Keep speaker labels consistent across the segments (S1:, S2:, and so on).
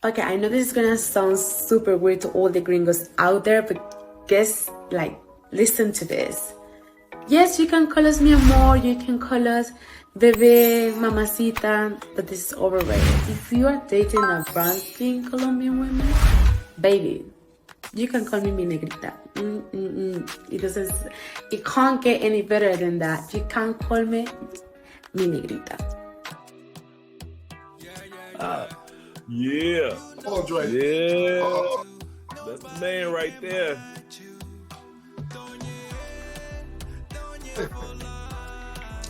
S1: Okay, I know this is gonna sound super weird to all the gringos out there, but listen to this. Yes, you can call us mi amor, you can call us bebé, mamacita, but this is overrated. If you are dating a brown skin Colombian woman, baby, you can call me mi negrita. It can't get any better than that. You can't call me mi negrita.
S2: Yeah.
S3: Oh, Dre.
S2: Yeah. That's the man right there.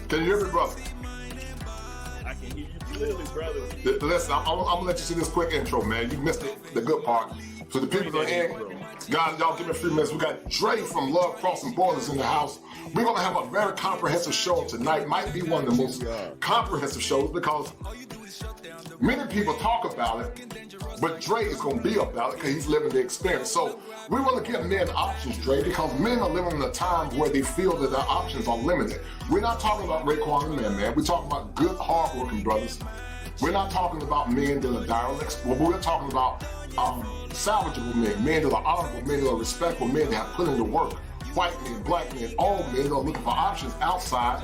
S3: Can you hear me, brother?
S2: I can hear you clearly, brother.
S3: Listen, I'm gonna let you see this quick intro, man. You missed the good part. So the people are in. Guys, y'all give me a few minutes. We got Dre from Love Crossing Borders in the house. We're gonna have a very comprehensive show tonight. Might be one of the most comprehensive shows because many people talk about it, but Dre is gonna be about it because he's living the experience. So we want to give men options, Dre, because men are living in a time where they feel that their options are limited. We're not talking about Raekwon and man. We're talking about good, hardworking brothers. We're not talking about men that are derelicts, but we're talking about salvageable men that are honorable, men that are respectful, men that have put in the work. White men, black men, all men that are looking for options outside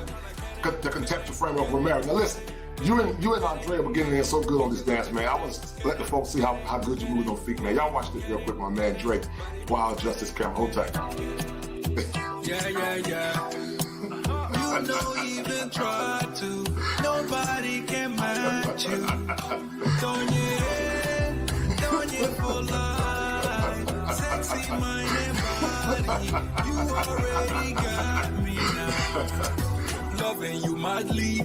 S3: the contextual framework of marriage. Now listen, you and Andrea were getting in so good on this dance, man. I want to let the folks see how good you move on feet, man. Y'all watch this real quick, my man Drake, while I adjust this camera. Hold tight.
S4: Yeah. You don't even try to. Nobody can match you. Don't you for love. Sexy mind and body. You already got me now. Loving you madly.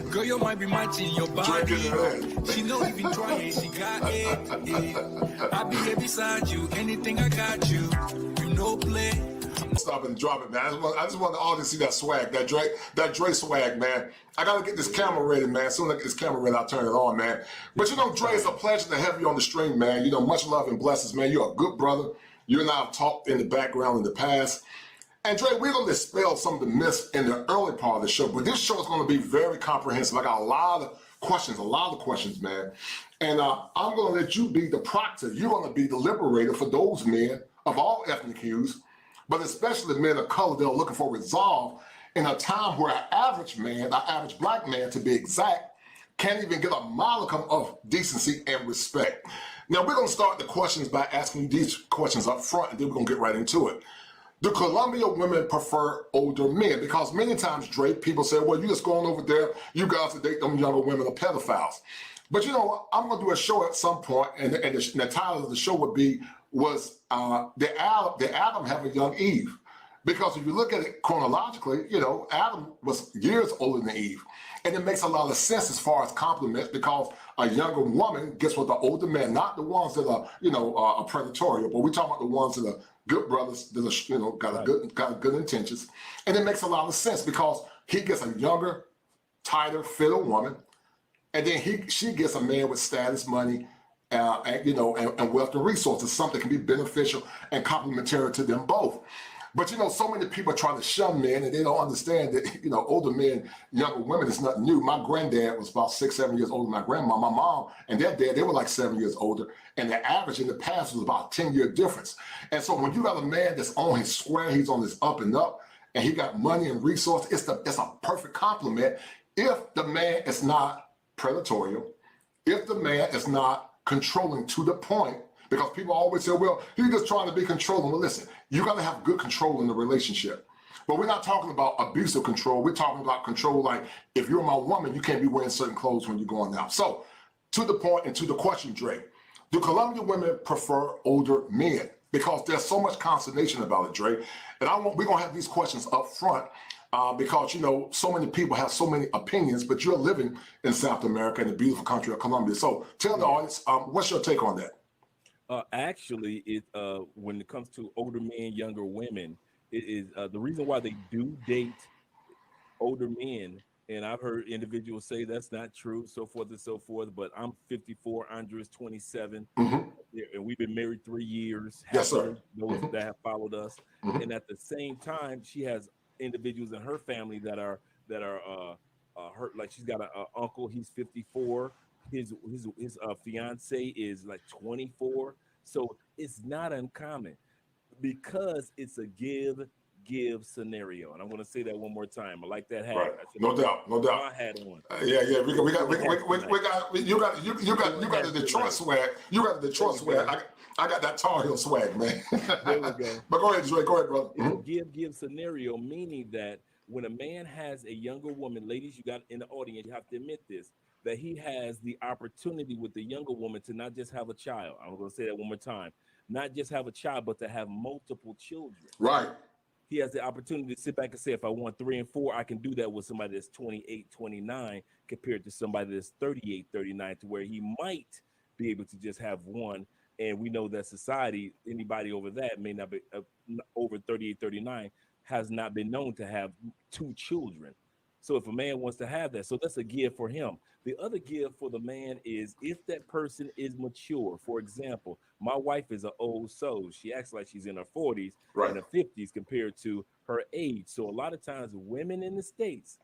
S4: Girl, you might be matching your body. She know even trying, she got it. I'll be here beside you. Anything I got you. You know play.
S3: Stop and drop it, man. I just want the audience to see that swag, that Dre swag, man. I gotta get this camera ready, man. As soon as I get this camera ready, I'll turn it on, man. But you know, Dre, it's a pleasure to have you on the stream, man. You know, much love and blessings, man. You're a good brother. You and I have talked in the background in the past. And Dre, we're gonna dispel some of the myths in the early part of the show, but this show is gonna be very comprehensive. I got a lot of questions, man. And I'm gonna let you be the proctor. You're gonna be the liberator for those men of all ethnic hues, but especially men of color that are looking for resolve in a time where an average man, an average black man to be exact, can't even get a modicum of decency and respect. Now we're gonna start the questions by asking you these questions up front, and then we're gonna get right into it. Do Colombian women prefer older men? Because many times, Drake, people say, well, you just going over there, you guys to date them younger women are pedophiles. But you know what? I'm going to do a show at some point, and the title of the show would be, did Adam have a young Eve? Because if you look at it chronologically, you know, Adam was years older than Eve. And it makes a lot of sense as far as compliments, because a younger woman gets with the older man, not the ones that are, you know, are predatory, but we're talking about the ones that are good brothers that are, you know, got good intentions. And it makes a lot of sense because he gets a younger, tighter, fitter woman, and then she gets a man with status, money, and, you know, and wealth and resources, something that can be beneficial and complementary to them both. But, you know, so many people are trying to shun men, and they don't understand that, you know, older men, younger women is nothing new. My granddad was about 6, 7 years older than my grandma. My mom and their dad, they were like 7 years older. And the average in the past was about a 10-year difference. And so when you got a man that's on his square, he's on his up and up, and he got money and resources, it's a perfect compliment if the man is not predatory, if the man is not controlling to the point. Because people always say, well, he's just trying to be controlling. Well, listen, you got to have good control in the relationship. But we're not talking about abusive control. We're talking about control like, if you're my woman, you can't be wearing certain clothes when you're going out. So, to the point and to the question, Dre, do Colombian women prefer older men? Because there's so much consternation about it, Dre. And we're going to have these questions up front because, you know, so many people have so many opinions, but you're living in South America in the beautiful country of Colombia. So, tell the audience, what's your take on that?
S2: Actually, when it comes to older men, younger women, it is the reason why they do date older men. And I've heard individuals say that's not true, so forth and so forth. But I'm 54, Andrea's 27, and we've been married 3 years.
S3: Yes, sir.
S2: Those that have followed us, and at the same time, she has individuals in her family that are her. Like she's got an uncle, he's 54. his fiance is like 24. So it's not uncommon because it's a give scenario. And I'm going to say that one more time. I like that hat.
S3: Right.
S2: I should
S3: No doubt. No doubt.
S2: my hat on.
S3: Yeah. We got you got the Detroit swag. You got the Detroit swag. I got that Tar Heel swag, man.
S2: There we go.
S3: But go ahead, Dre. Go ahead, brother.
S2: It's a give scenario, meaning that when a man has a younger woman, ladies, you got in the audience, you have to admit this, that he has the opportunity with the younger woman to not just have a child. I'm going to say that one more time. Not just have a child, but to have multiple children.
S3: Right.
S2: He has the opportunity to sit back and say, if I want 3 and 4, I can do that with somebody that's 28, 29, compared to somebody that's 38, 39, to where he might be able to just have one. And we know that society, anybody over that may not be over 38, 39, has not been known to have 2 children. So if a man wants to have that, so that's a give for him. The other give for the man is if that person is mature. For example, my wife is an old soul. She acts like she's in her 40s and her 50s compared to her age. So a lot of times women in the States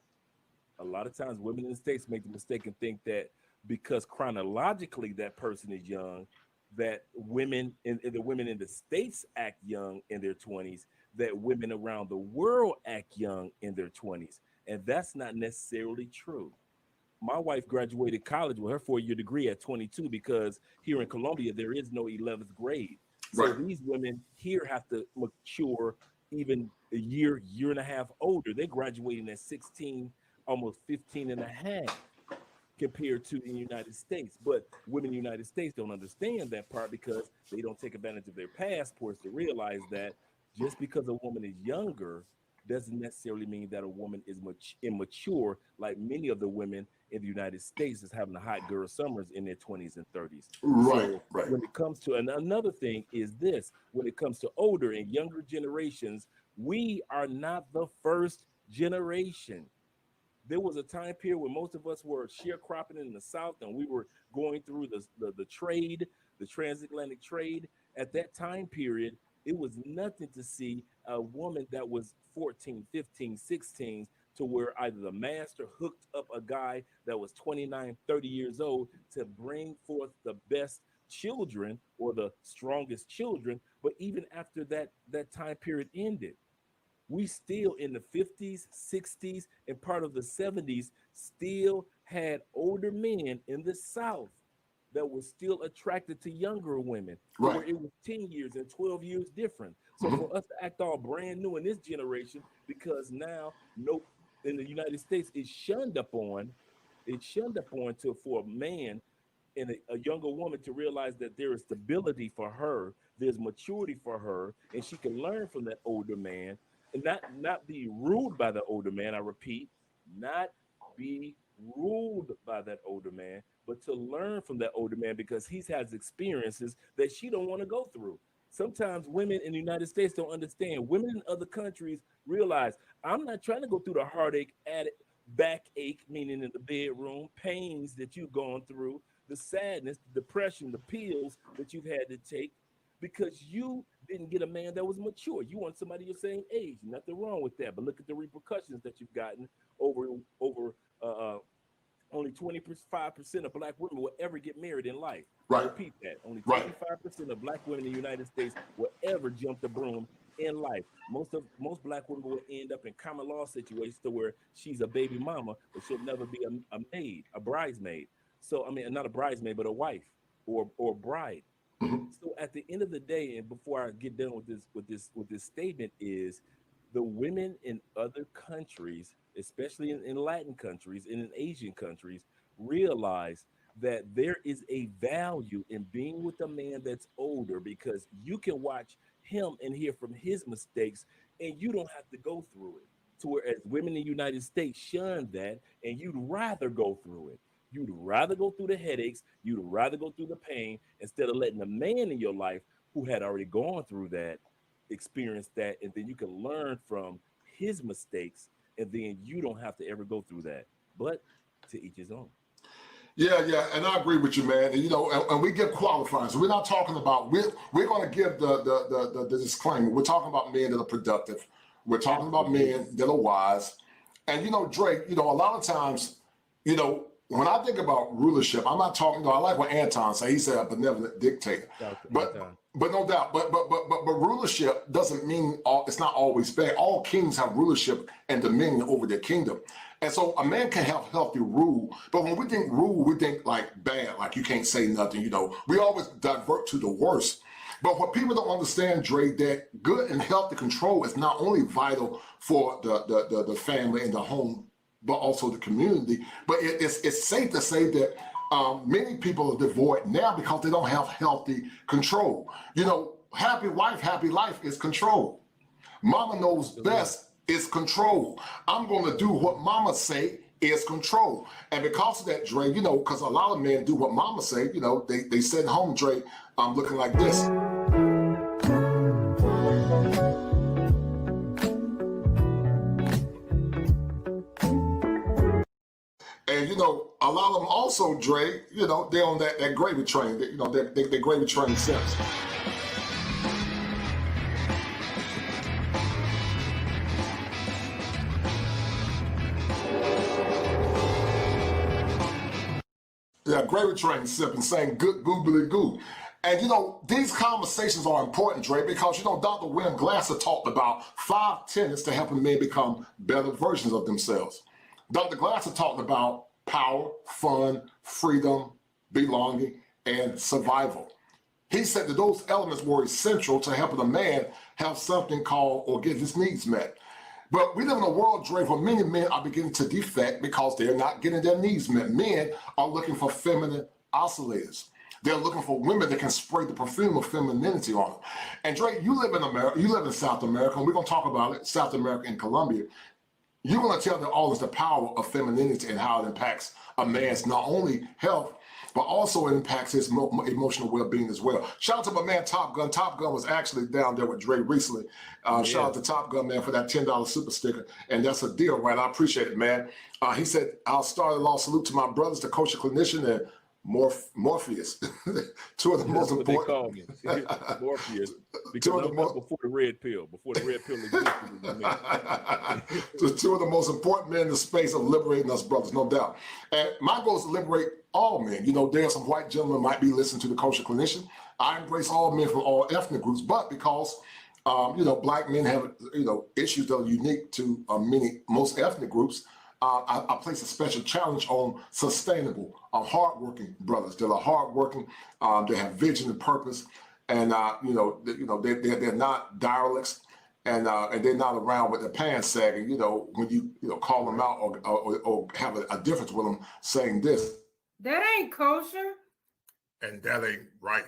S2: make the mistake and think that because chronologically that person is young, that women in the States act young in their 20s, that women around the world act young in their 20s. And that's not necessarily true. My wife graduated college with her 4-year degree at 22 because here in Colombia, there is no 11th grade. So these women here have to mature even a year and a half older. They're graduating at 16, almost 15 and a half compared to in the United States. But women in the United States don't understand that part because they don't take advantage of their passports to realize that just because a woman is younger doesn't necessarily mean that a woman is immature, like many of the women in the United States is having the hot girl summers in their 20s and 30s.
S3: Right.
S2: When it comes to another thing is this, when it comes to older and younger generations, we are not the first generation. There was a time period where most of us were sharecropping in the South and we were going through the trade, the transatlantic trade. At that time period, it was nothing to see a woman that was 14, 15, 16 to where either the master hooked up a guy that was 29, 30 years old to bring forth the best children or the strongest children. But even after that time period ended, we still in the 50s, 60s, and part of the 70s still had older men in the South that was still attracted to younger women, where it was 10 years and 12 years different. So for us to act all brand new in this generation, because now in the United States, it's shunned upon for a man and a younger woman to realize that there is stability for her, there's maturity for her, and she can learn from that older man and not be ruled by the older man. I repeat, not be ruled by that older man, but to learn from that older man because he has experiences that she don't want to go through. Sometimes women in the United States don't understand. Women in other countries realize I'm not trying to go through the heartache, backache, meaning in the bedroom, pains that you've gone through, the sadness, the depression, the pills that you've had to take because you didn't get a man that was mature. You want somebody your same age. Nothing wrong with that. But look at the repercussions that you've gotten over only 25% of Black women will ever get married in life. I repeat that. Only 25% of Black women in the United States will ever jump the broom in life. Most Black women will end up in common law situations to where she's a baby mama, but she'll never be a maid, a bridesmaid. So I mean, not a bridesmaid, but a wife or bride. So at the end of the day, and before I get done with this statement, is the women in other countries, especially in Latin countries and in Asian countries, realize that there is a value in being with a man that's older because you can watch him and hear from his mistakes and you don't have to go through it. So whereas women in the United States shun that and you'd rather go through it. You'd rather go through the headaches. You'd rather go through the pain instead of letting a man in your life who had already gone through that experience that, and then you can learn from his mistakes, and then you don't have to ever go through that. But to each his own.
S3: Yeah, and I agree with you, man. And, and we give qualifiers. We're not talking about we're going to give the disclaimer. We're talking about men that are productive. We're talking about men that are wise. And Drake, a lot of times, when I think about rulership, I'm not talking. I like what Anton said. He said a benevolent dictator, but no doubt. But rulership doesn't mean it's not always bad. All kings have rulership and dominion over their kingdom, and so a man can have healthy rule. But when we think rule, we think like bad, like you can't say nothing. You know, we always divert to the worst. But what people don't understand, Dre, that good and healthy control is not only vital for the family and the home, but also the community. But it's safe to say that many people are devoid now because they don't have healthy control. You know, happy wife, happy life is control. Mama knows best is control. I'm going to do what mama say is control. And because of that, Dre, you know, because a lot of men do what mama say, you know, they sit at home, Dre, looking like this. And, you know, a lot of them also, Dre, you know, they're on that gravy train, you know, they're gravy train sense. Yeah, gravy train sipping, saying good googly goo. And you know, these conversations are important, Dre, because you know, Dr. William Glasser talked about 5 tenets to helping men become better versions of themselves. Dr. Glasser talked about power, fun, freedom, belonging, and survival. He said that those elements were essential to helping a man have something called or get his needs met. But we live in a world, Dre, where many men are beginning to defect because they're not getting their needs met. Men are looking for feminine oscillators. They're looking for women that can spray the perfume of femininity on them. And Dre, you live in America, you live in South America, and we're going to talk about it, South America and Colombia. You're going to tell the audience the power of femininity and how it impacts a man's not only health, but also impacts his emotional well-being as well. Shout out to my man Top Gun. Top Gun was actually down there with Dre recently. Shout out to Top Gun, man, for that $10 super sticker. And that's a deal, right? I appreciate it, man. He said, I'll start a law salute to my brothers, the coach, clinician, and Morpheus. Two of the most important.
S2: They call me. Morpheus. Because I'm before the red pill. Before the red pill existed.
S3: Two of the most important men in the space of liberating us brothers, no doubt. And my goal is to liberate all men. You know, there are some white gentlemen might be listening to the culture clinician. I embrace all men from all ethnic groups, but because you know, black men have, you know, issues that are unique to most ethnic groups, I place a special challenge on sustainable, hardworking brothers that are hardworking, they have vision and purpose, and they're not derelicts, and they're not around with their pants sagging. You know, when you call them out or have a difference with them, saying this.
S5: That ain't kosher.
S3: And that ain't right.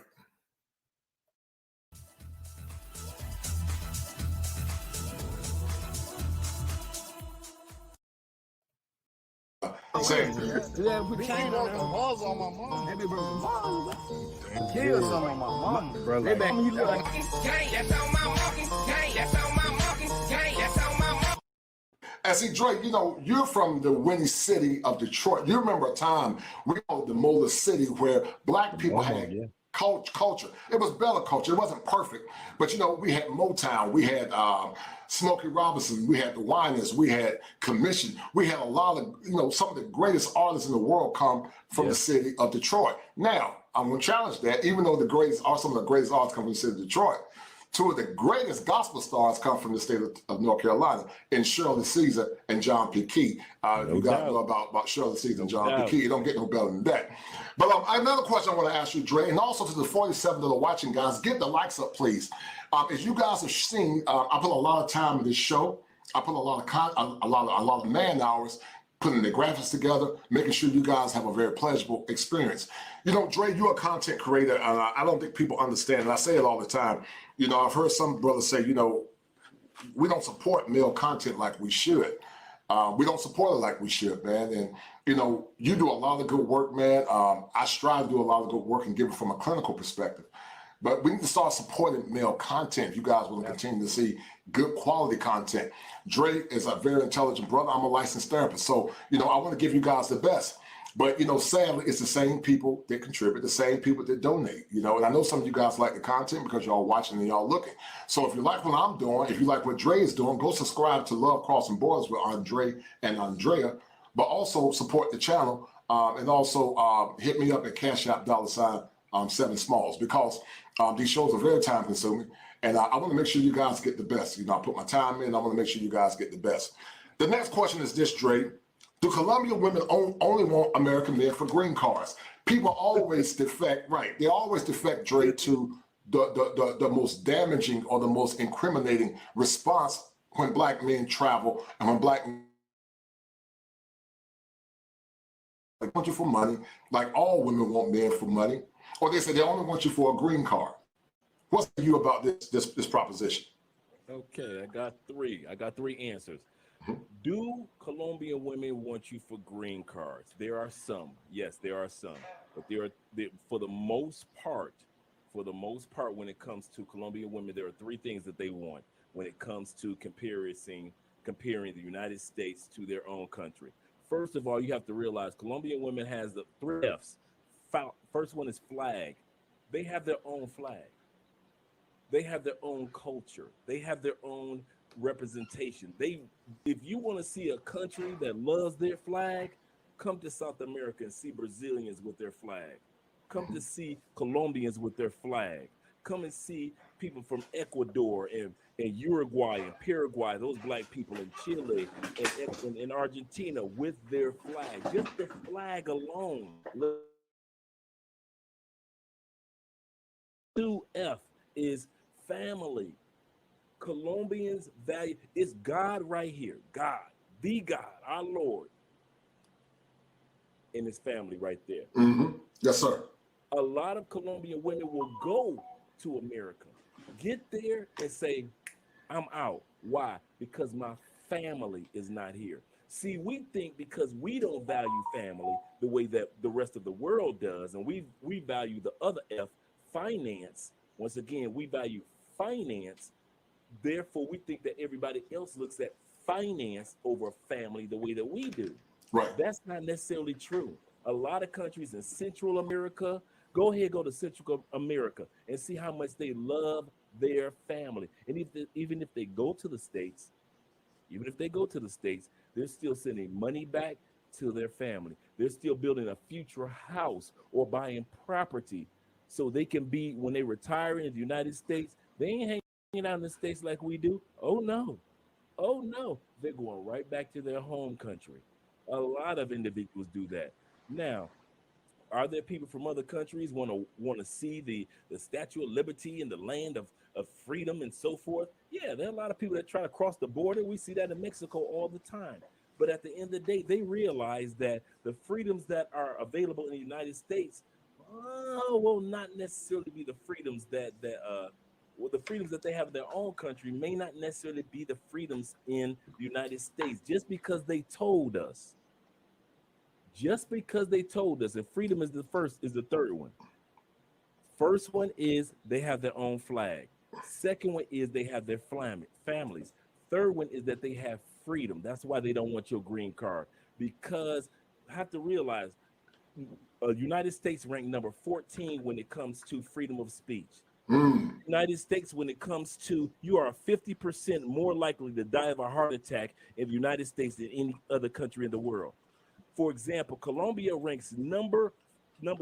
S3: Say,
S6: Yeah, we can't on balls on my mom. They be broken balls. Kill some of my mom, bro. They back you like that's on my monkey. That's on my monkey. That's on my monkey.
S3: And see, Drake, you know, you're from the windy city of Detroit. You remember a time we called the Motor City where black people had culture. It was Bella culture. It wasn't perfect, but you know, we had Motown, we had Smokey Robinson, we had the Winans, we had Commission, we had a lot of, you know, some of the greatest artists in the world come from the city of Detroit. Now, I'm going to challenge that, even though some of the greatest artists come from the city of Detroit, two of the greatest gospel stars come from the state of North Carolina, in Shirley Caesar and John P. Key. You guys know about Shirley Caesar and John P. Key. You don't get no better than that. But another question I want to ask you, Dre, and also to the 47 that are watching, guys, get the likes up, please. As you guys have seen, I put a lot of time in this show. I put a lot of man hours putting the graphics together, making sure you guys have a very pleasurable experience. You know, Dre, you're a content creator, and I don't think people understand, and I say it all the time. You know, I've heard some brothers say, you know, we don't support male content like we should. We don't support it like we should, man. And, you know, you do a lot of good work, man. I strive to do a lot of good work and give it from a clinical perspective. But we need to start supporting male content. You guys will continue to see good quality content. Dre is a very intelligent brother. I'm a licensed therapist. So, you know, I want to give you guys the best. But, you know, sadly, it's the same people that contribute, the same people that donate, you know. And I know some of you guys like the content because y'all watching and y'all looking. So if you like what I'm doing, if you like what Dre is doing, go subscribe to Love Crossing Borders with Andre and Andrea, but also support the channel And also hit me up at Cash App $7 Smalls, because these shows are very time consuming, and I want to make sure you guys get the best. You know, I put my time in. I want to make sure you guys get the best. The next question is this, Dre. Do Colombian women only want American men for green cards? People always defect, right? They always defect, Dre, to the most damaging or the most incriminating response when Black men travel and when Black men want you for money, like all women want men for money, or they say they only want you for a green card. What's you about this proposition?
S2: Okay, I got three answers. Do Colombian women want you for green cards? There are some. Yes, there are some. But for the most part, when it comes to Colombian women, there are three things that they want when it comes to comparing the United States to their own country. First of all, you have to realize Colombian women has the three F's. First one is flag. They have their own flag. They have their own culture. They have their own representation. If you want to see a country that loves their flag, come to South America and see Brazilians with their flag. Come to see Colombians with their flag. Come and see people from Ecuador and Uruguay and Paraguay, those Black people in Chile and in Argentina with their flag. Just the flag alone. 2F is family. Colombians value, it's God right here. God, the God, our Lord, and his family right there.
S3: Yes, sir.
S2: A lot of Colombian women will go to America, get there and say, I'm out. Why? Because my family is not here. See, we think because we don't value family the way that the rest of the world does, and we value the other F, finance. Once again, we value finance. Therefore, we think that everybody else looks at finance over family the way that we do.
S3: Right.
S2: That's not necessarily true. A lot of countries in Central America, go to Central America and see how much they love their family. And even if they go to the States, they're still sending money back to their family. They're still building a future house or buying property so they can be, when they retire in the United States, they ain't hanging out in the States like we do. Oh no. They're going right back to their home country. A lot of individuals do that. Now, are there people from other countries want to see the Statue of Liberty and the land of freedom and so forth? Yeah, there are a lot of people that try to cross the border. We see that in Mexico all the time. But at the end of the day, they realize that the freedoms that are available in the United States will not necessarily be the freedoms the freedoms that they have in their own country may not necessarily be the freedoms in the United States, just because they told us. And freedom is the third one. First one is they have their own flag. Second one is they have their families. Third one is that they have freedom. That's why they don't want your green card, because you have to realize United States ranked number 14 when it comes to freedom of speech. United States, when it comes to, you are 50% more likely to die of a heart attack in the United States than any other country in the world. For example, Colombia ranks number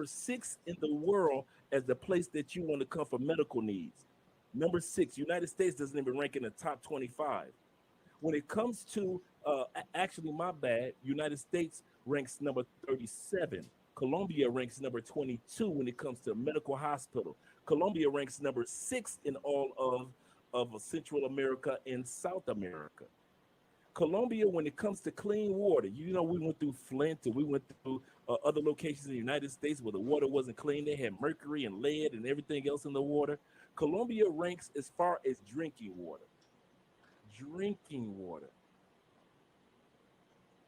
S2: 6 in the world as the place that you want to come for medical needs. Number 6. United States doesn't even rank in the top 25. When it comes to, United States ranks number 37. Colombia ranks number 22 when it comes to medical hospital. Colombia ranks number 6 in all of Central America and South America. Colombia, when it comes to clean water, we went through Flint and we went through other locations in the United States where the water wasn't clean. They had mercury and lead and everything else in the water. Colombia ranks as far as drinking water.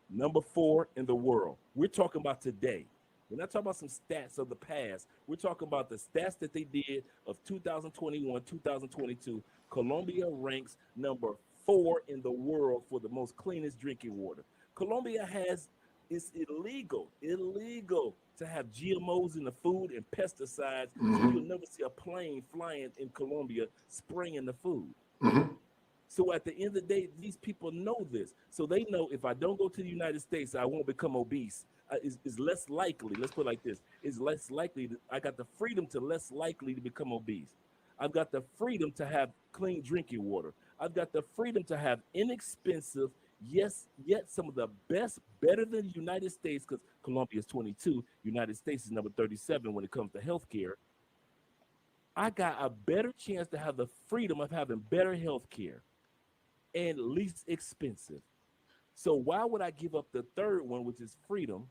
S2: Number 4 in the world. We're talking about today. We're not talking about some stats of the past. We're talking about the stats that they did of 2021, 2022. Colombia ranks number 4 in the world for the most cleanest drinking water. Colombia it's illegal to have GMOs in the food and pesticides. So you'll never see a plane flying in Colombia spraying the food. So at the end of the day, these people know this. So they know if I don't go to the United States, I won't become obese. is less likely. Let's put it like this: is less likely. I got the freedom to less likely to become obese. I've got the freedom to have clean drinking water. I've got the freedom to have inexpensive, yes, yet some of the best, better than the United States, because Colombia is 22, United States is number 37 when it comes to healthcare. I got a better chance to have the freedom of having better healthcare and least expensive. So why would I give up the third one, which is freedom,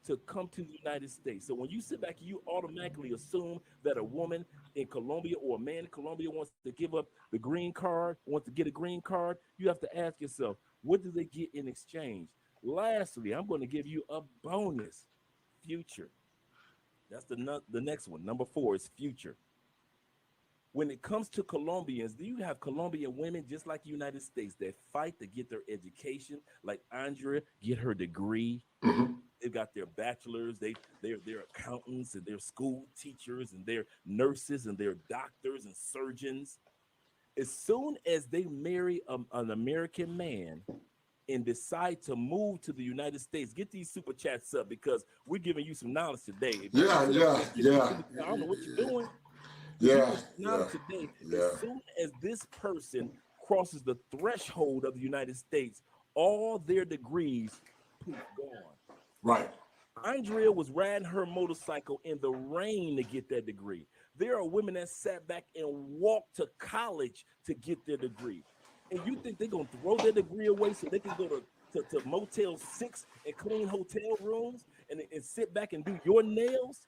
S2: to come to the United States? So when you sit back, you automatically assume that a woman in Colombia or a man in Colombia wants to give up the green card, wants to get a green card. You have to ask yourself, what do they get in exchange? Lastly, I'm going to give you a bonus: future. That's the next one. Number 4 is future. When it comes to Colombians, do you have Colombian women just like the United States that fight to get their education, like Andrea, get her degree? They've got their bachelors, they're accountants, and they're school teachers, and they're nurses, and they're doctors and surgeons. As soon as they marry an American man and decide to move to the United States, get these super chats up, because we're giving you some knowledge today.
S3: Yeah.
S2: I don't know what you're doing.
S3: Yeah.
S2: Today, as soon as this person crosses the threshold of the United States, all their degrees, poof, gone.
S3: Right.
S2: Andrea was riding her motorcycle in the rain to get that degree. There are women that sat back and walked to college to get their degree. And you think they're going to throw their degree away so they can go to Motel 6 and clean hotel rooms and sit back and do your nails?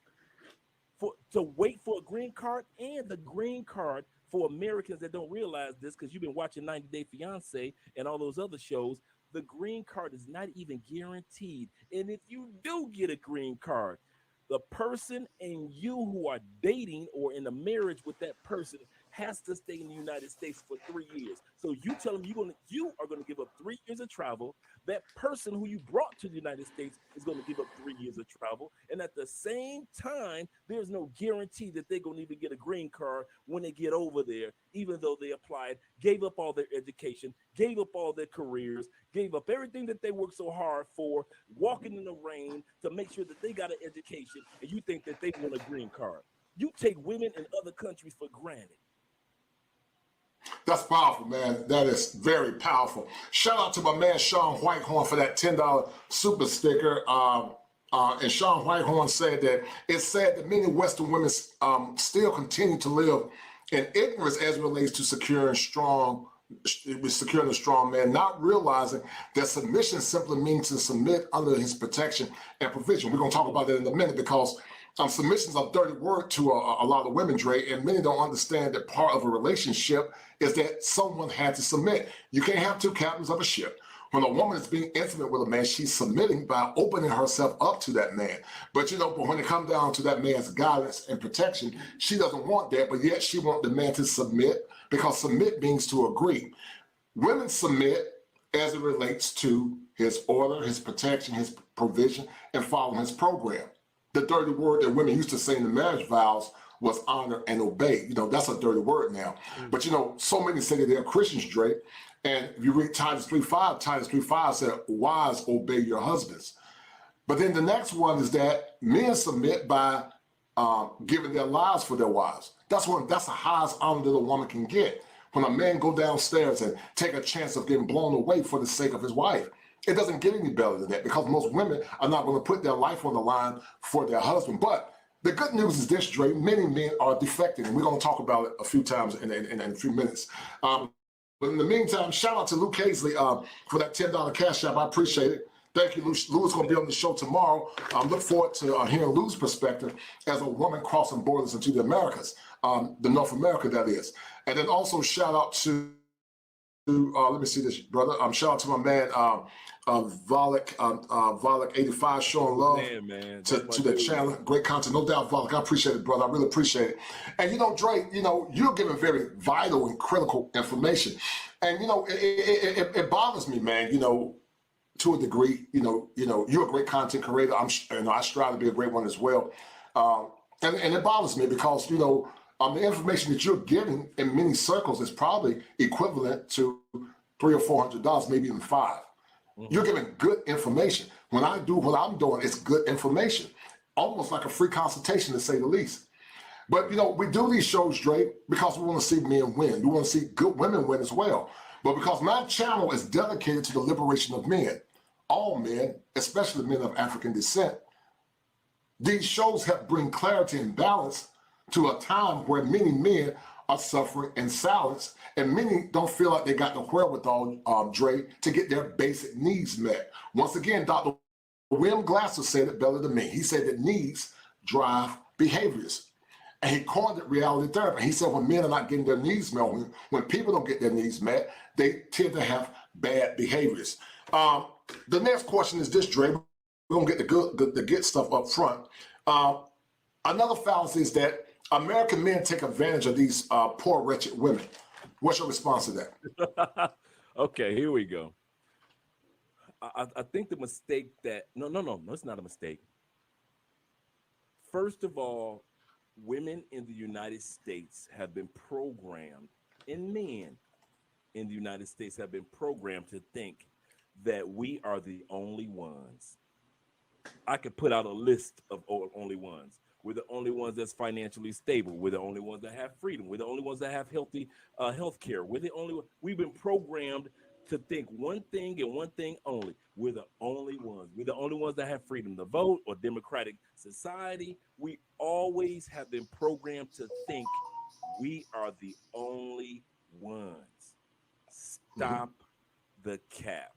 S2: To wait for a green card, and the green card for Americans that don't realize this, because you've been watching 90 Day Fiance and all those other shows, the green card is not even guaranteed. And if you do get a green card, the person and you who are dating or in a marriage with that person has to stay in the United States for 3 years. So you tell them you are going to give up 3 years of travel. That person who you brought to the United States is going to give up 3 years of travel. And at the same time, there's no guarantee that they're going to even get a green card when they get over there, even though they applied, gave up all their education, gave up all their careers, gave up everything that they worked so hard for, walking in the rain to make sure that they got an education, and you think that they want a green card. You take women in other countries for granted.
S3: That's powerful, man. That is very powerful. Shout out to my man Sean Whitehorn for that $10 super sticker. And Sean Whitehorn said that it's sad that many Western women still continue to live in ignorance as it relates to securing a strong man, not realizing that submission simply means to submit under his protection and provision. We're going to talk about that in a minute, because submission is a dirty word to a lot of women, Dre, and many don't understand that part of a relationship is that someone had to submit. You can't have two captains of a ship. When a woman is being intimate with a man, she's submitting by opening herself up to that man. But when it comes down to that man's guidance and protection, she doesn't want that, but yet she wants the man to submit, because submit means to agree. Women submit as it relates to his order, his protection, his provision, and following his program. The dirty word that women used to say in the marriage vows was honor and obey. That's a dirty word now. But so many say that they're Christians, Drake. And if you read Titus 3:5 said, wives, obey your husbands. But then the next one is that men submit by giving their lives for their wives. That's the highest honor that a woman can get. When a man go downstairs and take a chance of getting blown away for the sake of his wife. It doesn't get any better than that, because most women are not going to put their life on the line for their husband. But the good news is this, Dre, many men are defecting, and we're going to talk about it a few times in a few minutes. But in the meantime, shout out to Luke Hazley for that $10 cash app. I appreciate it. Thank you, Lou. Lou's going to be on the show tomorrow. Look forward to hearing Lou's perspective as a woman crossing borders into the Americas, the North America, that is. And then also shout out to let me see this, brother. Shout out to my man Volek 85 showing love to the channel. Great content, no doubt, Volek. I appreciate it, brother. I really appreciate it. And Drake, you're giving very vital and critical information. And it bothers me, man. To a degree, you're a great content creator. I strive to be a great one as well. And it bothers me because the information that you're getting in many circles is probably equivalent to $300 or $400, maybe even $500. You're giving good information. When I do what I'm doing, it's good information, almost like a free consultation to say the least. But you know, we do these shows, Drake, because we want to see men win. We want to see good women win as well. But because my channel is dedicated to the liberation of men, all men, especially men of African descent, these shows help bring clarity and balance to a time where many men are suffering in silence, and many don't feel like they got the wherewithal, Dre, to get their basic needs met. Once again, Dr. William Glasser said it better than me. He said that needs drive behaviors. And he called it reality therapy. He said when men are not getting their needs met, when people don't get their needs met, they tend to have bad behaviors. The next question is this, Dre. We're gonna get the good stuff up front. Another fallacy is that American men take advantage of these poor, wretched women. What's your response to that?
S2: Okay, here we go. I think the mistake that no, it's not a mistake. First of all, women in the United States have been programmed, and men in the United States have been programmed to think that we are the only ones. I could put out a list of only ones. We're the only ones that's financially stable. We're the only ones that have freedom. We're the only ones that have healthy health care. We're the only one. We've been programmed to think one thing and one thing only. We're the only ones. We're the only ones that have freedom to vote or democratic society. We always have been programmed to think we are the only ones. Stop the cap.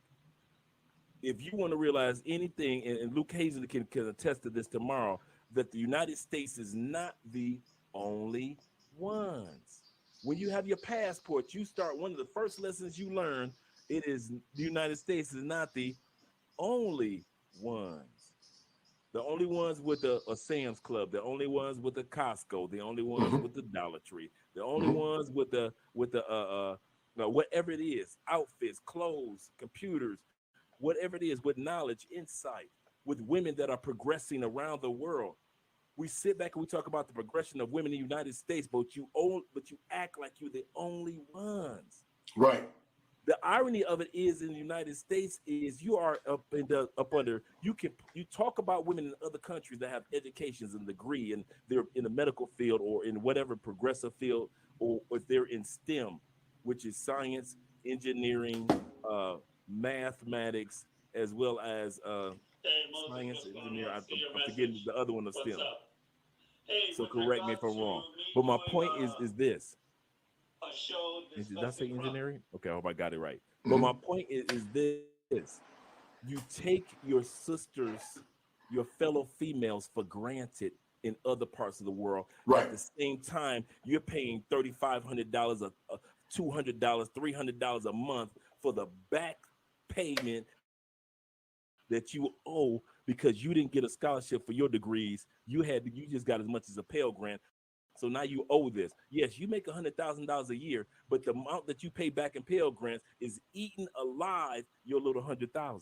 S2: If you want to realize anything, and Luke Hazen can attest to this tomorrow, that the United States is not the only ones. When you have your passport, you start, one of the first lessons you learn, it is the United States is not the only ones. The only ones with a Sam's Club, the only ones with a Costco, the only ones with the Dollar Tree, the only ones with the whatever it is, outfits, clothes, computers, whatever it is, with knowledge, insight, with women that are progressing around the world. We sit back and we talk about the progression of women in the United States, but you act like you're the only ones.
S3: Right.
S2: The irony of it is, in the United States, is you are you talk about women in other countries that have educations and degree, and they're in the medical field or in whatever progressive field, or if they're in STEM, which is science, engineering, mathematics, as well as science, engineer. I'm forgetting the other one of STEM. So correct me if I'm wrong. But my point is this. Did I say engineering? Okay, I hope I got it right. But my point is this. You take your sisters, your fellow females for granted in other parts of the world.
S3: Right.
S2: At the same time, you're paying $3,500, $200, $300 a month for the back payment that you owe because you didn't get a scholarship for your degrees. You just got as much as a Pell Grant. So now you owe this. Yes, you make $100,000 a year, but the amount that you pay back in Pell Grants is eating alive your little $100,000.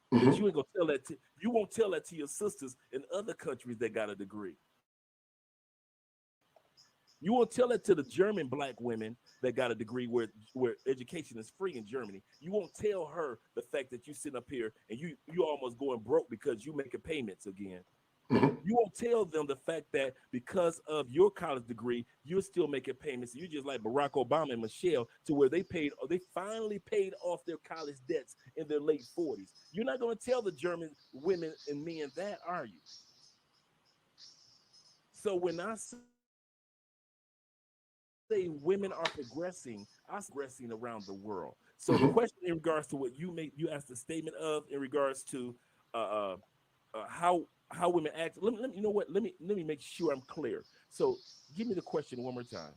S2: But you ain't gonna tell that you won't tell that to your sisters in other countries that got a degree. You won't tell that to the German black women that got a degree where education is free in Germany. You won't tell her the fact that you sit up here and you almost going broke because you making payments again. You won't tell them the fact that because of your college degree, you're still making payments. You're just like Barack Obama and Michelle, to where they finally paid off their college debts in their late 40s. You're not going to tell the German women and men that, are you? So when I say women are progressing, I'm progressing around the world. So the question in regards to what you asked the statement of in regards to how women act. Let me you know what? Let me make sure I'm clear. So give me the question one more time.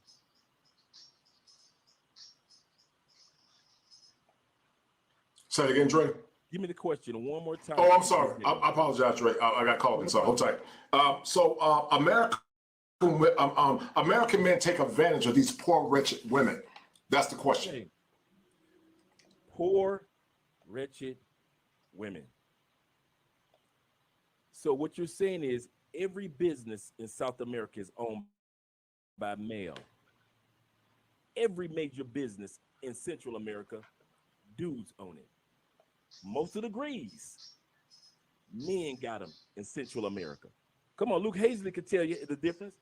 S3: Say it again, Dre.
S2: Give me the question one more time.
S3: Oh, I'm sorry. I apologize, Dre. I got called in, so hold tight. American men take advantage of these poor, wretched women. That's the question.
S2: Okay. Poor, wretched women. So what you're saying is every business in South America is owned by male. Every major business in Central America, dudes own it. Most of the degrees, Men got them in Central America. Come on, Luke Hazley could tell you the difference.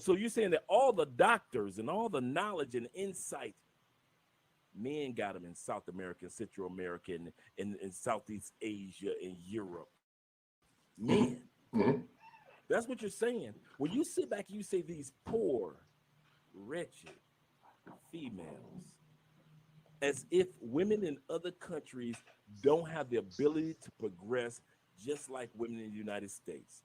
S2: So you're saying that all the doctors and all the knowledge and insight, men got them in South America, Central America, and Southeast Asia and Europe. Men.
S3: Mm-hmm.
S2: That's what you're saying. When you sit back and you say these poor, wretched females, as if women in other countries don't have the ability to progress just like women in the United States.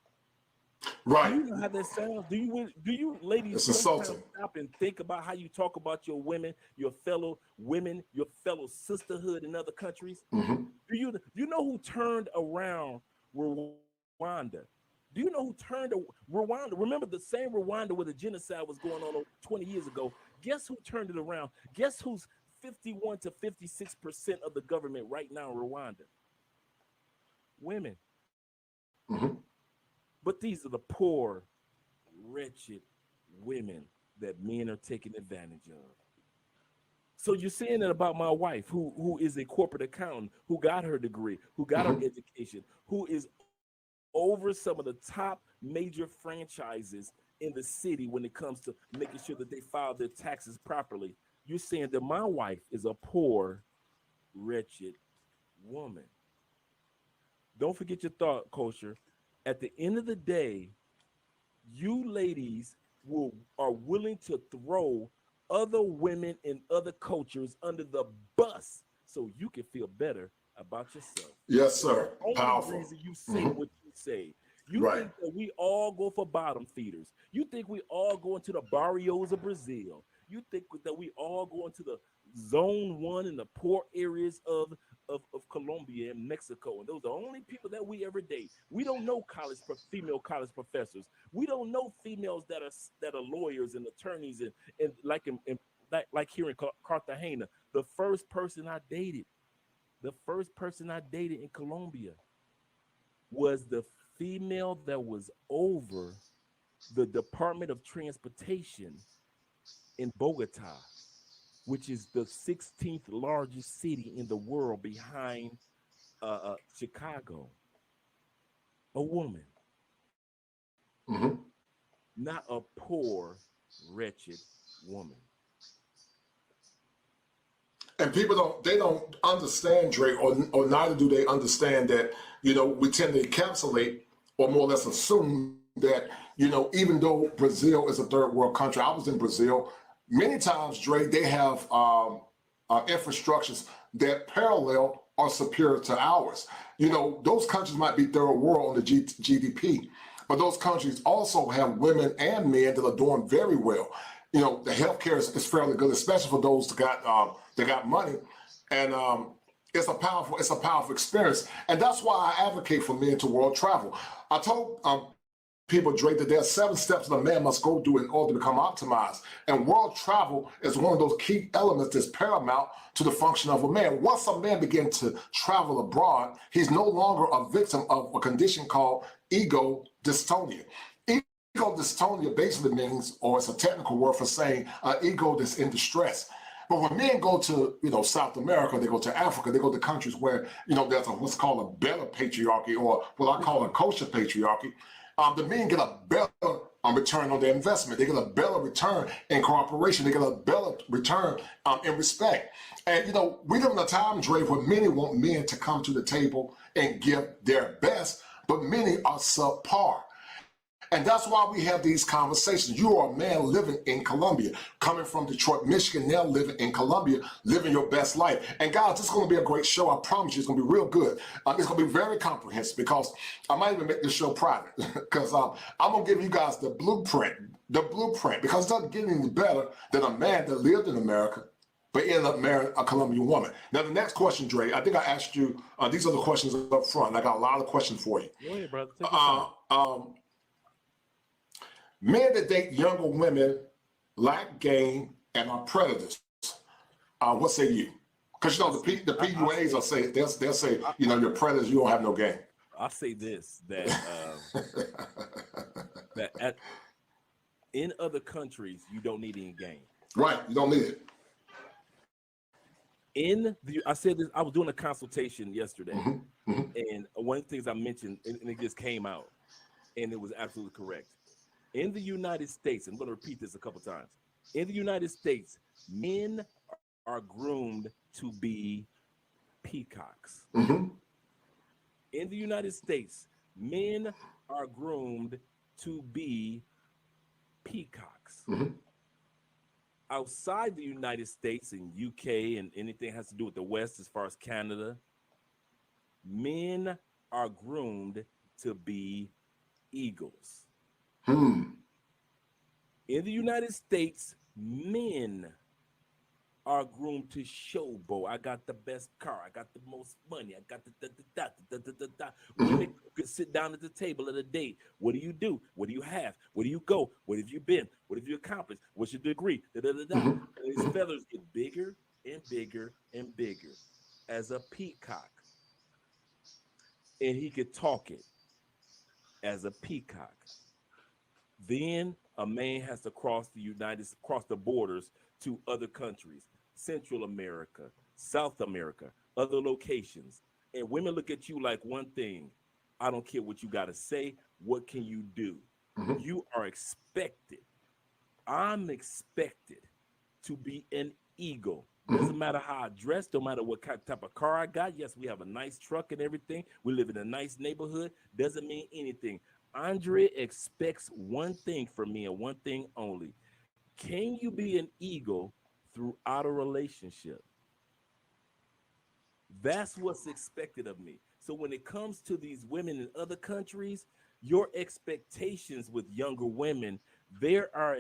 S3: Right.
S2: Do you know how that sounds? Do you ladies
S3: It's insulting.
S2: stop and think about how you talk about your women, your fellow women, your fellow sisterhood in other countries?
S3: Mm-hmm.
S2: Do you know who turned around Rwanda? Do you know who turned Rwanda? Remember the same Rwanda where the genocide was going on 20 years ago? Guess who turned it around? Guess who's 51 to 56% of the government right now in Rwanda? Women.
S3: Mm-hmm.
S2: But these are the poor, wretched women that men are taking advantage of. So you're saying that about my wife, who is a corporate accountant, who got her degree, who got her education, who is over some of the top major franchises in the city when it comes to making sure that they file their taxes properly. You're saying that my wife is a poor, wretched woman. Don't forget your thought, Kosher. At the end of the day, you ladies are willing to throw other women in other cultures under the bus so you can feel better about yourself.
S3: Yes, sir.
S2: Only
S3: Powerful.
S2: reason you say what you say. You
S3: Right.
S2: think that we all go for bottom feeders. You think we all go into the barrios of Brazil. You think that we all go into the zone 1 in the poor areas of Colombia and Mexico, and those are the only people that we ever date. We don't know female college professors. We don't know females that are lawyers and attorneys and like here in Cartagena. The first person I dated in Colombia was the female that was over the Department of Transportation in Bogota, which is the 16th largest city in the world behind Chicago. A woman.
S3: Mm-hmm.
S2: Not a poor, wretched woman.
S3: And people don't understand, Dre, or neither do they understand that, we tend to encapsulate or more or less assume that, even though Brazil is a third world country, I was in Brazil, many times, Dre, they have infrastructures that parallel or superior to ours. Those countries might be third world on the GDP, but those countries also have women and men that are doing very well. The healthcare is fairly good, especially for those that got money, and it's a powerful experience, and that's why I advocate for men to world travel. I told people, Drake, that there are 7 steps that a man must go through in order to become optimized, and world travel is one of those key elements that's paramount to the function of a man. Once a man begins to travel abroad, he's no longer a victim of a condition called ego dystonia. Ego dystonia basically means, or it's a technical word for saying ego that's in distress. But when men go to, South America, they go to Africa, they go to countries where, there's what's called a better patriarchy, or what I call a kosher patriarchy, the men get a better return on their investment. They get a better return in cooperation. They get a better return in respect. And, we live in a time, Dre, where many want men to come to the table and give their best, but many are subpar. And that's why we have these conversations. You are a man living in Colombia, coming from Detroit, Michigan, now living in Colombia, living your best life. And guys, this is going to be a great show. I promise you, it's going to be real good. It's going to be very comprehensive, because I might even make this show private, because I'm going to give you guys the blueprint, because it doesn't get any better than a man that lived in America but ended up marrying a Colombian woman. Now, the next question, Dre, I think I asked you, these are the questions up front. I got a lot of questions for you.
S2: Go ahead, brother. Take your time.
S3: Men that date younger women lack game and are predators. What say you? Because the PUAs will say, they'll say, you're predators, you don't have no game.
S2: I'll say this, that in other countries you don't need any game.
S3: Right, you don't need it.
S2: I said this, I was doing a consultation yesterday, And one of the things I mentioned, and it just came out, and it was absolutely correct. In the United States, I'm going to repeat this a couple times. In the United States, men are groomed to be peacocks.
S3: Mm-hmm.
S2: In the United States, men are groomed to be peacocks.
S3: Mm-hmm.
S2: Outside the United States and UK and anything that has to do with the West, as far as Canada, men are groomed to be eagles. In the United States, men are groomed to showboat. I got the best car. I got the most money. I got the Women could sit down at the table at a date. What do you do? What do you have? Where do you go? What have you been? What have you accomplished? What's your degree? And his feathers get bigger and bigger and bigger as a peacock. And he could talk it as a peacock. Then a man has to cross the borders to other countries, Central America, South America, other locations. And women look at you like one thing. I don't care what you got to say. What can you do? You are expected. I'm expected to be an eagle. Doesn't matter how I dress, no matter what type of car I got. Yes, we have a nice truck and everything. We live in a nice neighborhood. Doesn't mean anything. Andre expects one thing from me and one thing only. Can you be an eagle throughout a relationship? That's what's expected of me. So when it comes to these women in other countries, your expectations with younger women, they are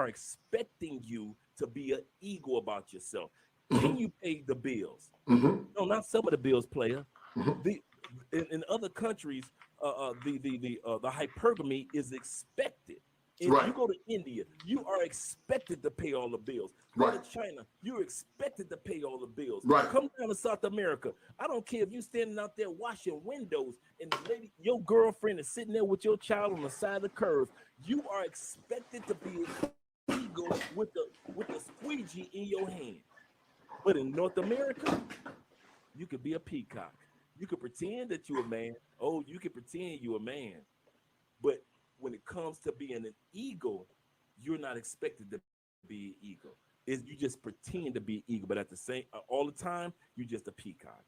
S2: expecting you to be an eagle about yourself. Can you pay the bills? No, not some of the bills, player. In other countries, the hypergamy is expected. If you go to India, you are expected to pay all the bills. Go to China, you're expected to pay all the bills. Come down to South America. I don't care if you're standing out there washing windows and the lady, your girlfriend is sitting there with your child on the side of the curve. You are expected to be an eagle with the squeegee in your hand. But in North America, you could be a peacock. You could pretend that you're a man. Oh, you can pretend you're a man. But when it comes to being an eagle, you're not expected to be an eagle. You just pretend to be an eagle, but at the same all the time, you're just a peacock.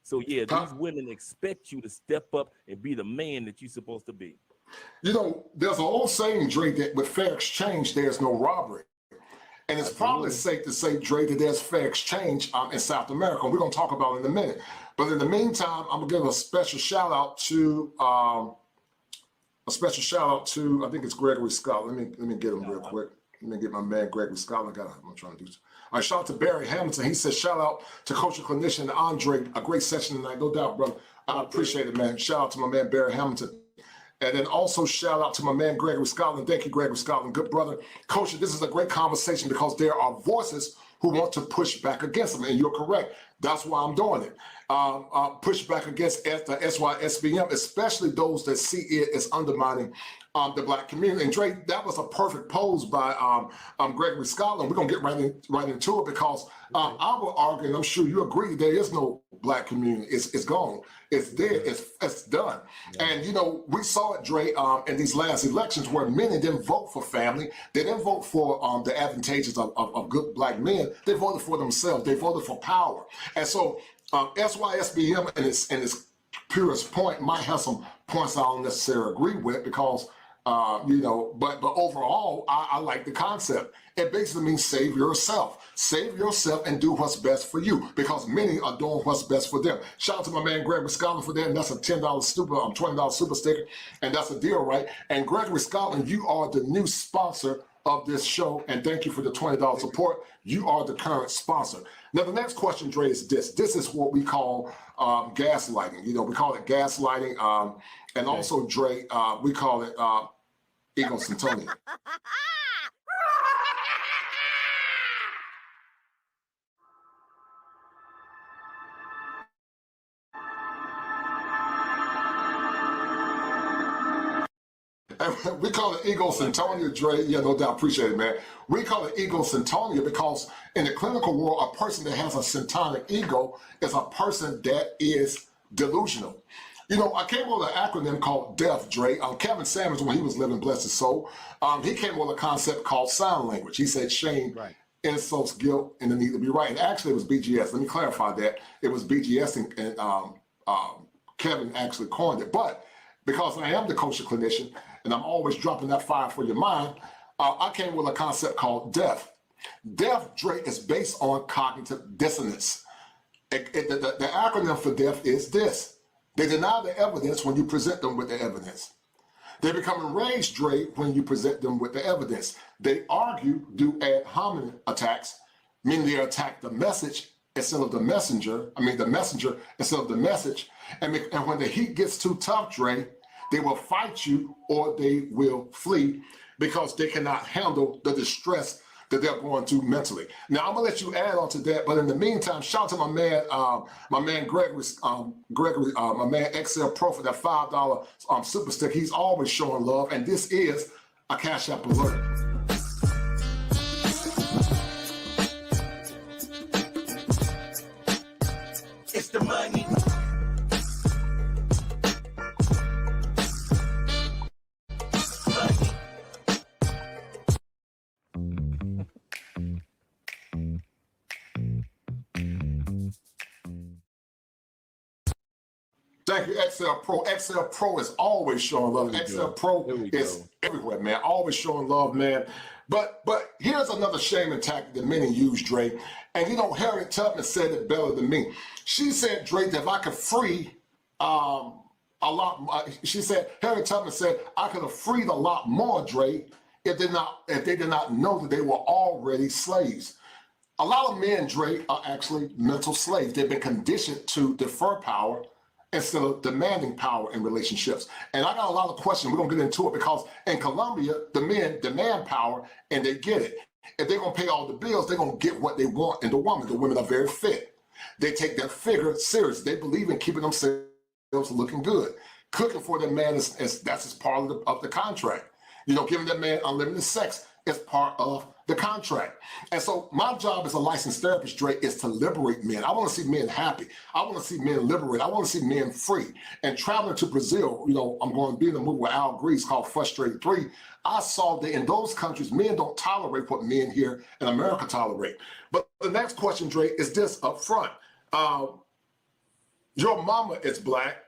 S2: So yeah, these women expect you to step up and be the man that you're supposed to be.
S3: You know, there's an old saying, Dre, that with fair exchange, there's no robbery. And it's probably safe to say, Dre, that there's fair exchange in South America. We're going to talk about it in a minute. But in the meantime, I'm going to give a special shout out to I think it's Gregory Scott. Let me get him real quick. Let me get my man Gregory Scott. I'm trying to do. All right, shout out to Barry Hamilton. He says, shout out to Coach and Clinician and Andre. A great session tonight, no doubt, brother. I appreciate it, man. Shout out to my man Barry Hamilton. And then also shout out to my man Gregory Scotland. Thank you, Gregory Scotland. Good brother. Coach, this is a great conversation because there are voices who want to push back against them. And you're correct. That's why I'm doing it. Push back against the SYSBM, especially those that see it as undermining the Black community. And Dre, that was a perfect pose by Gregory Scotland. We're going to get right into it because I will argue, and I'm sure you agree, there is no Black community. It's gone. It's dead. It's done. Yeah. And, you know, we saw it, Dre, in these last elections where many didn't vote for family. They didn't vote for the advantages of good Black men. They voted for themselves. They voted for power. And so SYSBM in its purest point might have some points I don't necessarily agree with because, you know, but overall, I like the concept. It basically means save yourself. Save yourself and do what's best for you because many are doing what's best for them. Shout out to my man Gregory Scotland for that. And that's a $20 super sticker. And that's a deal, right? And Gregory Scotland, you are the new sponsor of this show. And thank you for the $20 support. You are the current sponsor. Now, the next question, Dre, is this. This is what we call gaslighting. You know, we call it gaslighting. And also, Dre, we call it egocentonia. We call it egocentonia, Dre. Yeah, no doubt. Appreciate it, man. We call it egocentonia because in the clinical world, a person that has a centonic ego is a person that is delusional. You know, I came up with an acronym called DEF, Dre. Kevin Samuels, when he was living, bless his soul, he came up with a concept called sign language. He said shame, insults, guilt, and the need to be right. And actually, it was BGS. Let me clarify that. It was BGS, and Kevin actually coined it. But because I am the kosher clinician, and I'm always dropping that fire for your mind, I came with a concept called DEF. DEF, Dre, is based on cognitive dissonance. The acronym for DEF is this. They deny the evidence when you present them with the evidence. They become enraged, Dre, when you present them with the evidence. They argue, do ad hominem attacks, meaning they attack the message instead of the messenger. I mean, the messenger instead of the message. And when the heat gets too tough, Dre, they will fight you or they will flee because they cannot handle the distress that they're going through mentally. Now, I'm gonna let you add on to that, but in the meantime, shout out to my man Gregory, my man XL Pro for that $5 super stick. He's always showing love, and this is a Cash App alert.
S4: It's the money.
S3: Thank you, XL Pro. XL Pro is always showing love. XL Pro is everywhere, man. Always showing love, man. But here's another shaming tactic that many use, Dre. And you know, Harriet Tubman said it better than me. She said, Dre, that if I could free a lot, she said, Harriet Tubman said, I could have freed a lot more, Dre, if they did not know that they were already slaves. A lot of men, Dre, are actually mental slaves. They've been conditioned to defer power instead of demanding power in relationships. And I got a lot of questions. We're gonna get into it because in Colombia, the men demand power and they get it. If they're gonna pay all the bills, they're gonna get what they want in the woman. The women are very fit. They take their figure serious. They believe in keeping themselves looking good. Cooking for their man that's just part of the contract. You know, giving that man unlimited sex is part of the contract. And so my job as a licensed therapist, Dre, is to liberate men. I want to see men happy. I want to see men liberated. I want to see men free. And traveling to Brazil, you know, I'm going to be in a movie with Al Grease called Frustrated 3. I saw that in those countries, men don't tolerate what men here in America tolerate. But the next question, Dre, is this up front. Your mama is black.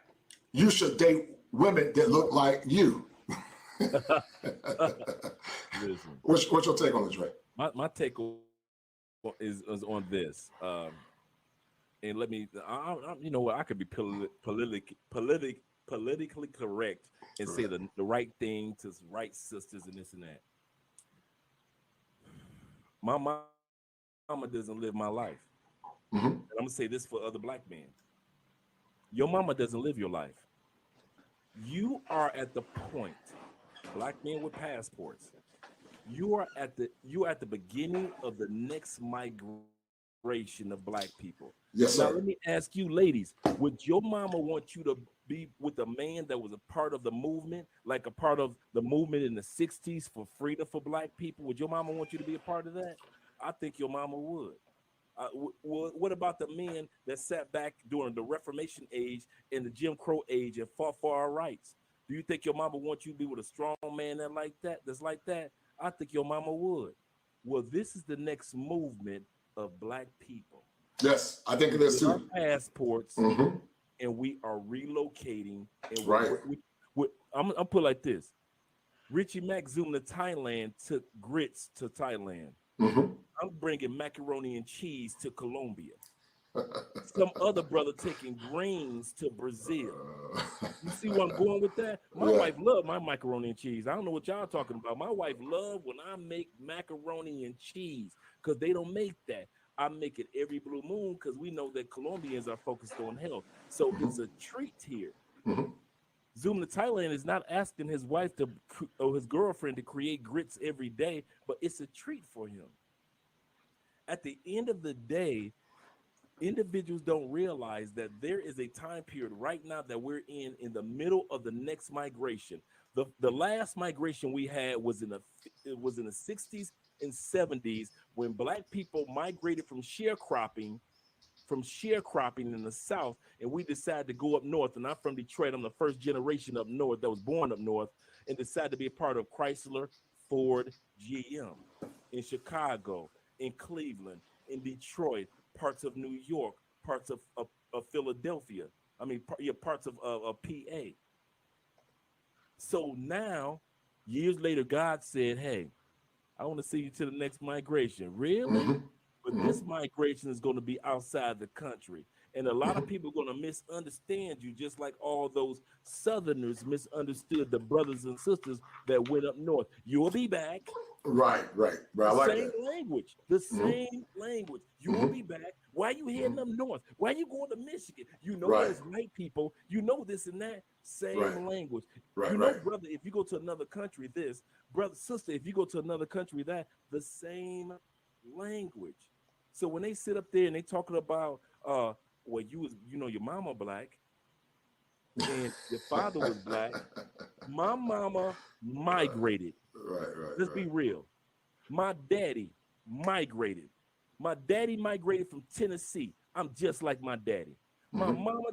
S3: You should date women that look like you. What's your take on it, Dre?
S2: My take is on this, and let me. You know what? I could be politically correct and say the right thing to right sisters and this and that. My mama doesn't live my life, and I'm gonna say this for other black men. Your mama doesn't live your life. You are at the point. Black men with passports, you are at the beginning of the next migration of black people.
S3: Yes, sir.
S2: Now let me ask you, ladies, would your mama want you to be with a man that was a part of the movement, like a part of the movement in the 60s for freedom for black people? Would your mama want you to be a part of that? I think your mama would. What about the men that sat back during the Reformation age and the Jim Crow age and fought for our rights? Do you think your mama wants you to be with a strong man that's like that? I think your mama would. Well, this is the next movement of black people.
S3: Yes, I think it is too.
S2: Our passports, and we are relocating. And
S3: right.
S2: I'm put it like this. Richie Mack zoomed to Thailand, took grits to Thailand. I'm bringing macaroni and cheese to Colombia. Some other brother taking greens to Brazil. You see where I'm going with that? My wife loved my macaroni and cheese. I don't know what y'all talking about. My wife loved when I make macaroni and cheese because they don't make that. I make it every blue moon because we know that Colombians are focused on health. So it's a treat here. Zoom to Thailand is not asking his wife or his girlfriend to create grits every day, but it's a treat for him. At the end of the day, individuals don't realize that there is a time period right now that we're in the middle of the next migration. The last migration we had was in the 60s and 70s when black people migrated from sharecropping from sharecropping in the South, and we decided to go up north. And I'm from Detroit. I'm the first generation up north that was born up north, and decided to be a part of Chrysler, Ford, GM in Chicago, in Cleveland, in Detroit, parts of New York, parts of Philadelphia. I mean, parts of PA. So now, years later, God said, hey, I want to see you to the next migration. Really? But this migration is going to be outside the country. And a lot of people are going to misunderstand you, just like all those Southerners misunderstood the brothers and sisters that went up north. You'll be back.
S3: Right. I like
S2: Same
S3: that.
S2: language. The same language. You'll be back. Why are you heading up north? Why are you going to Michigan? You know there's white people. You know this and that. Same language. You know, brother, if you go to another country, this. Brother, sister, if you go to another country, that. The same language. So when they sit up there and they talking about, well, you know, your mama black and your father was black. My mama migrated. Let's be real. My daddy migrated. My daddy migrated from Tennessee. I'm just like my daddy. My mama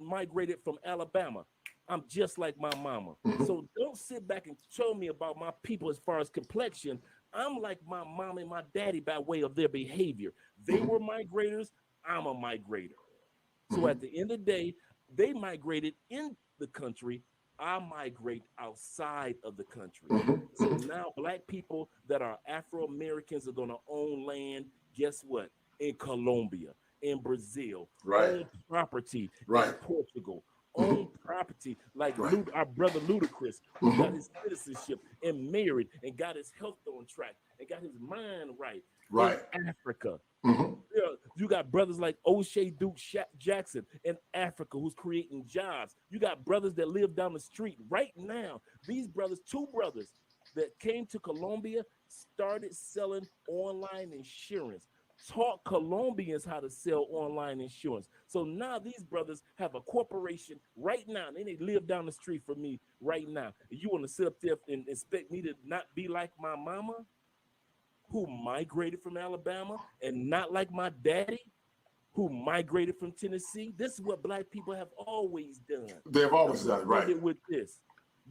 S2: migrated from Alabama. I'm just like my mama. So don't sit back and show me about my people as far as complexion. I'm like my mom and my daddy by way of their behavior. They were migrators. I'm a migrator. So at the end of the day, they migrated in the country. I migrate outside of the country. So now black people that are Afro-Americans are going to own land. Guess what? In Colombia, in Brazil, own property in Portugal, own property like our brother Ludacris, who got his citizenship and married and got his health on track and got his mind right. In Africa. You got brothers like O'Shea Duke Jackson in Africa who's creating jobs. You got brothers that live down the street right now. These brothers, two brothers that came to Colombia, started selling online insurance, taught Colombians how to sell online insurance. So now these brothers have a corporation right now, and they live down the street from me right now. You want to sit up there and expect me to not be like my mama, who migrated from Alabama, and not like my daddy, who migrated from Tennessee? This is what black people have always done.
S3: They've always done it, right.
S2: With this.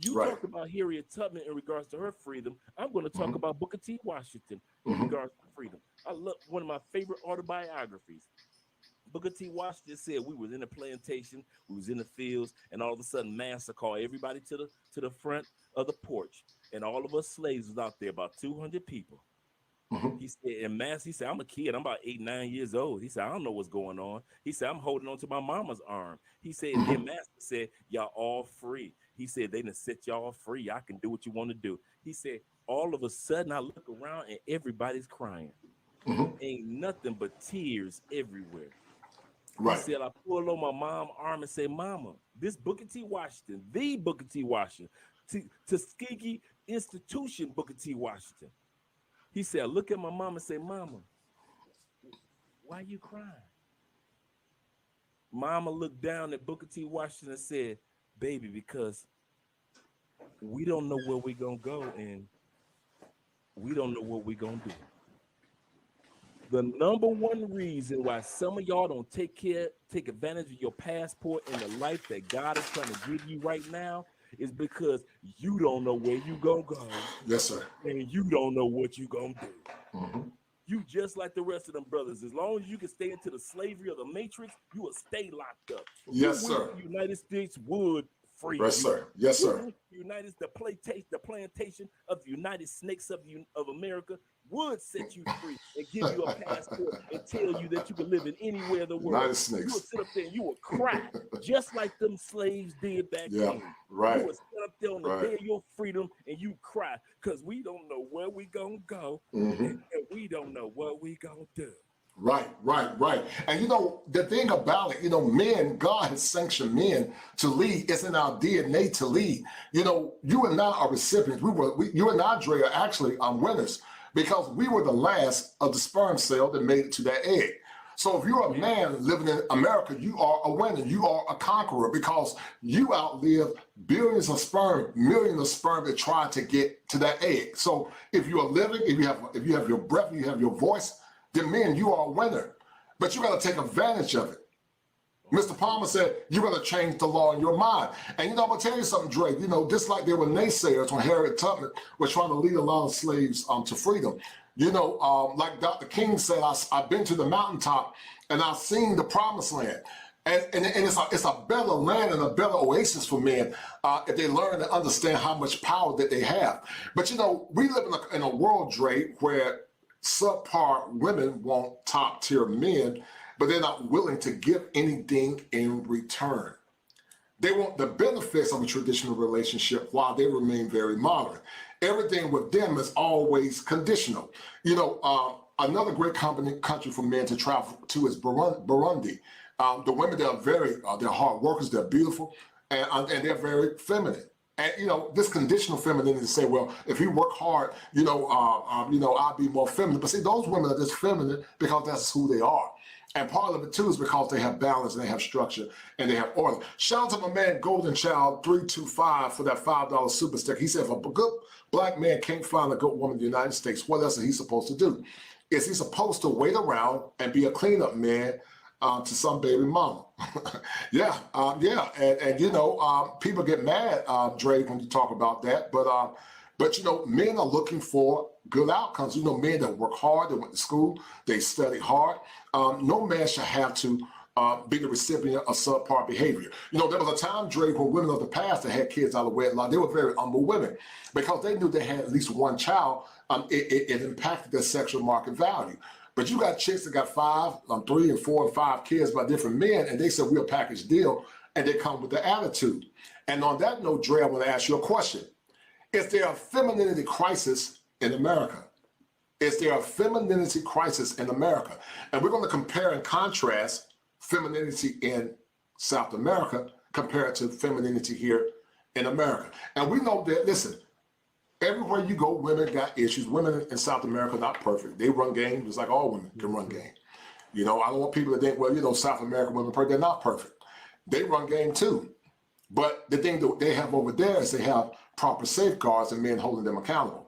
S2: You talked about Harriet Tubman in regards to her freedom. I'm going to talk about Booker T. Washington in regards to freedom. I love one of my favorite autobiographies. Booker T. Washington said we was in a plantation, we was in the fields, and all of a sudden Master called everybody to the front of the porch, and all of us slaves was out there, about 200 people. He said, and Master, he said, I'm a kid. I'm about 8, 9 years old. He said, I don't know what's going on. He said, I'm holding on to my mama's arm. He said, then Master said, y'all all free. He said, they done set y'all free. Y'all can do what you want to do. He said, all of a sudden, I look around and everybody's crying. Ain't nothing but tears everywhere. He said, I pulled on my mom's arm and said, Mama, this Booker T. Washington, the Booker T. Washington, Tuskegee Institution Booker T. Washington. He said, I look at my mom and say, Mama, why you crying? Mama looked down at Booker T. Washington and said, baby, because we don't know where we're going to go, and we don't know what we're going to do. The number one reason why some of y'all don't take advantage of your passport and the life that God is trying to give you right now is because you don't know where you gonna go.
S3: Yes, sir.
S2: And you don't know what you gonna do. You just like the rest of them brothers. As long as you can stay into the slavery of the matrix, you will stay locked up.
S3: Yes, sir.
S2: The United States would free
S3: Yes, sir. Yes, sir.
S2: The plantation of the United Snakes of America would set you free and give you a passport and tell you that you can live in anywhere in the world.
S3: United Snakes.
S2: You would sit up there and you would cry just like them slaves did back then.
S3: Right.
S2: You would sit up there on the day of your freedom and you cry because we don't know where we gonna go and we don't know what we gonna do.
S3: Right. And you know, the thing about it, you know, men, God has sanctioned men to lead. It's in our DNA to lead. You know, you and I are recipients. You and I, Dre, are actually winners because we were the last of the sperm cell that made it to that egg. So if you're a man living in America, you are a winner. You are a conqueror because you outlived billions of sperm, millions of sperm that tried to get to that egg. So if you are living, if you have your breath, you have your voice, then men, you are a winner. but you got to take advantage of it. Mr. Palmer said, you're going to change the law in your mind. And, I'm going to tell you something, Drake, just like there were naysayers when Harriet Tubman was trying to lead a lot of slaves to freedom. Like Dr. King said, I've been to the mountaintop and I've seen the promised land. And it's a better land and a better oasis for men if they learn and understand how much power that they have. But, we live in a world, Drake, where subpar women want top-tier men, but they're not willing to give anything in return. They want the benefits of a traditional relationship while they remain very modern. Everything with them is always conditional. Another great country for men to travel to is Burundi. The women there are they're hard workers, they're beautiful, and they're very feminine. And, this conditional femininity to say, well, if you work hard, I'll be more feminine. But see, those women are just feminine because that's who they are. And part of it, too, is because they have balance and they have structure and they have order. Shout out to my man, Golden Child 325 for that $5 super stick. He said, if a good black man can't find a good woman in the United States, what else is he supposed to do? Is he supposed to wait around and be a cleanup man to some baby mama? Yeah. And people get mad, Drake, when you talk about that. But men are looking for good outcomes. Men that work hard, they went to school, they study hard. No man should have to be the recipient of subpar behavior. There was a time, Drake, when women of the past that had kids out of wedlock, they were very humble women because they knew they had at least one child. It impacted their sexual market value. But you got chicks that got 3 and 4 and 5 kids by different men, and they said we're a package deal, and they come with the attitude. And on that note, Dre, I want to ask you a question. Is there a femininity crisis in America? Is there a femininity crisis in America? And we're going to compare and contrast femininity in South America compared to femininity here in America. And we know that, listen, everywhere you go, women got issues. Women in South America are not perfect. They run game just like all women can run game. I don't want people to think, well, South American women, they're not perfect. They run game too. But the thing that they have over there is they have proper safeguards and men holding them accountable.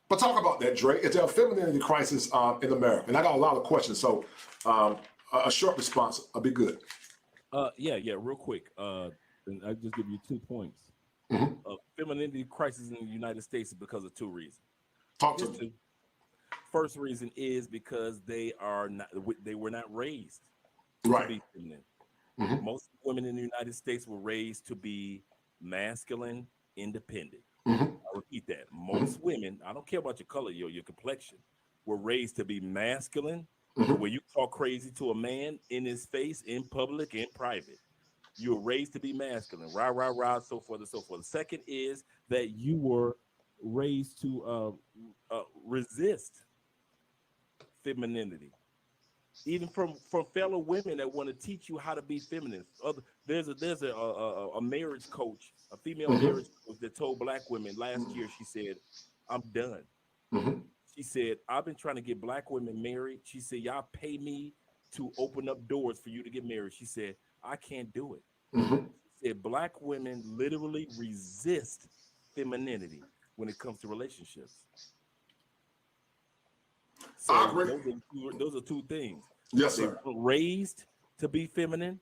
S3: But talk about that, Dre. Is there a femininity crisis in America? And I got a lot of questions, so a short response will be good.
S2: Yeah, real quick. And I'll just give you 2 points. Femininity crisis in the United States is because of 2 reasons.
S3: Talk to me.
S2: First reason is because they were not raised
S3: right.
S2: to be feminine. Most women in the United States were raised to be masculine, independent. I repeat that. Most women, I don't care about your color, your complexion, were raised to be masculine, where you talk crazy to a man in his face, in public, in private. You were raised to be masculine, rah, so forth and so forth. The second is that you were raised to resist femininity, even from fellow women that want to teach you how to be feminine. There's a marriage coach, a female marriage coach that told black women last year, she said, I'm done. She said, I've been trying to get black women married. She said, y'all pay me to open up doors for you to get married. She said, I can't do it. She said, black women literally resist femininity when it comes to relationships. So those are 2 things.
S3: Yes,
S2: they
S3: sir.
S2: were raised to be feminine.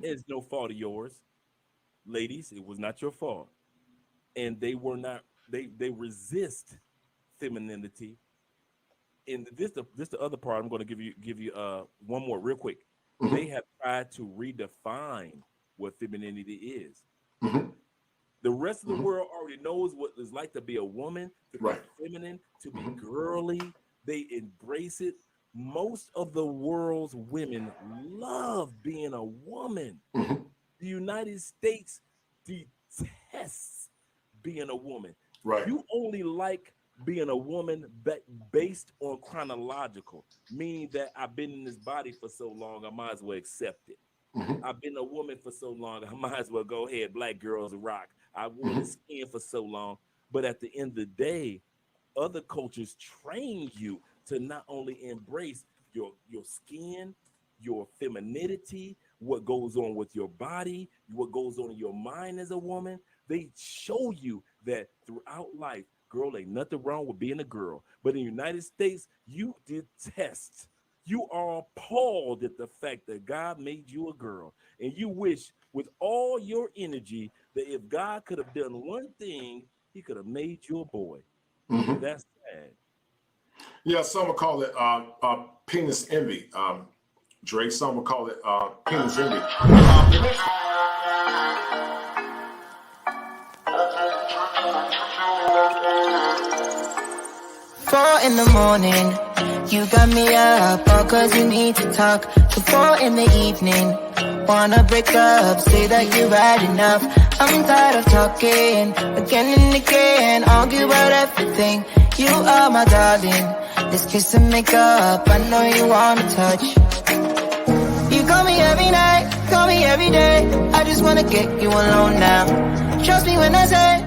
S2: It's no fault of yours. Ladies, it was not your fault. And they were not, they resist femininity. And this the other part I'm going to give you one more real quick. They have tried to redefine what femininity is. The rest of the world already knows what it's like to be a woman, to be feminine, to be girly. They embrace it. Most of the world's women love being a woman. The United States detests being a woman.
S3: Right.
S2: You only like being a woman based on chronological, meaning that I've been in this body for so long, I might as well accept it. I've been a woman for so long, I might as well go ahead, black girls rock. I wore the skin for so long. But at the end of the day, other cultures train you to not only embrace your skin, your femininity, what goes on with your body, what goes on in your mind as a woman. They show you that throughout life, girl, ain't nothing wrong with being a girl. But in the United States, you detest You are appalled at the fact that God made you a girl, and you wish with all your energy that if God could have done one thing, he could have made you a boy.
S3: Mm-hmm.
S2: That's sad.
S3: Yeah, some would call it penis envy. Dre, some would call it penis envy.
S7: 4 in the morning, you got me up, all 'cause you need to talk. To 4 in the evening, wanna break up, say that you've had enough. I'm tired of talking, again and again, argue about everything. You are my darling, this kiss and make up, I know you wanna touch. You call me every night, call me every day, I just wanna get you alone now. Trust me when I say